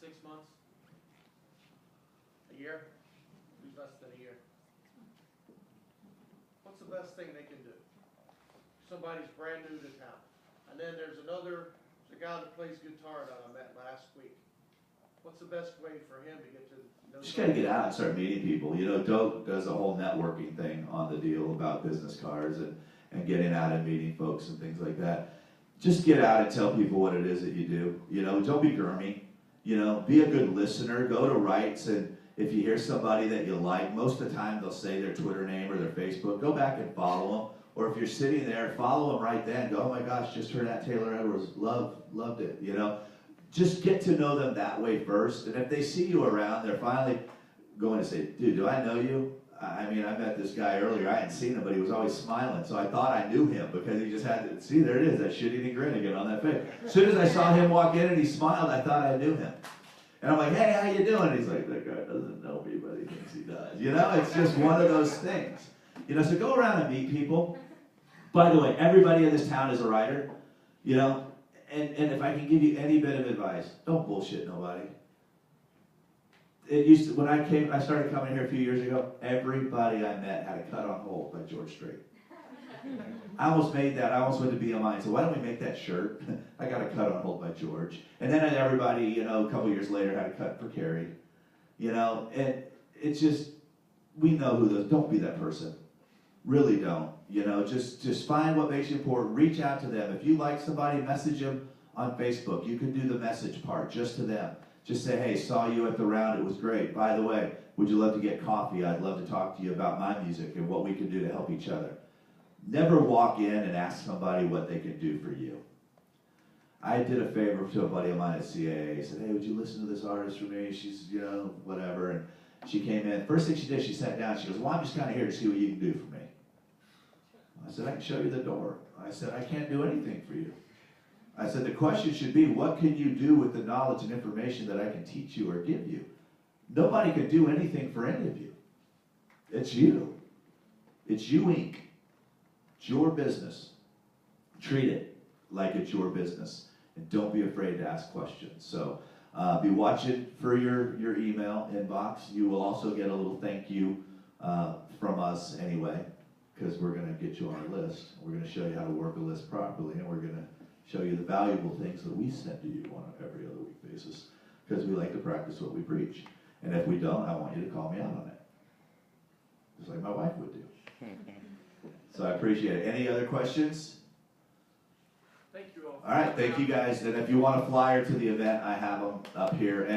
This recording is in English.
6 months? A year? Maybe less than a year. What's the best thing they can do? Somebody's brand new to town. And then there's a guy that plays guitar that I met last week. What's the best way for him to get to know? Just got to get out and start meeting people. You know, Doug does a whole networking thing on the deal about business cards and getting out and meeting folks and things like that. Just get out and tell people what it is that you do. You know, don't be grimy. You know, be a good listener. Go to rights, and if you hear somebody that you like, most of the time they'll say their Twitter name or their Facebook. Go back and follow them. Or if you're sitting there, follow them right then. Go, oh my gosh, just heard that Taylor Edwards. Loved it. You know, just get to know them that way first. And if they see you around, they're finally going to say, dude, do I know you? I mean, I met this guy earlier. I hadn't seen him, but he was always smiling. So I thought I knew him because he just had to, see, there it is, that shit-eating grin again on that face. As soon as I saw him walk in and he smiled, I thought I knew him. And I'm like, hey, how you doing? And he's like, that guy doesn't know me, but he thinks he does. You know, it's just one of those things. You know, so go around and meet people. By the way, everybody in this town is a writer. You know, and if I can give you any bit of advice, don't bullshit nobody. It used to, when I started coming here a few years ago, everybody I met had a cut on hold by George Strait. I almost made that. I almost went to BMI and said, why don't we make that shirt? I got a cut on hold by George. And then everybody, you know, a couple years later had a cut for Carrie. You know, and it's just, we know who those, don't be that person. Really don't. You know, just find what makes you important. Reach out to them. If you like somebody, message them on Facebook. You can do the message part just to them. Just say, hey, saw you at the round, it was great. By the way, would you love to get coffee? I'd love to talk to you about my music and what we can do to help each other. Never walk in and ask somebody what they can do for you. I did a favor to a buddy of mine at CAA. I said, hey, would you listen to this artist for me? She's, you know, whatever. And she came in. First thing she did, she sat down. She goes, well, I'm just kind of here to see what you can do for me. I said, I can show you the door. I said, I can't do anything for you. I said, the question should be, what can you do with the knowledge and information that I can teach you or give you? Nobody can do anything for any of you. It's you. It's you, Inc. It's your business. Treat it like it's your business. And don't be afraid to ask questions. So be watching for your email inbox. You will also get a little thank you from us anyway, because we're going to get you on our list. We're going to show you how to work a list properly, and we're going to show you the valuable things that we send to you on an every other week basis, because we like to practice what we preach. And if we don't, I want you to call me out on it, just like my wife would do. So I appreciate it. Any other questions? Thank you all. All right, thank you guys. And if you want a flyer to the event, I have them up here. And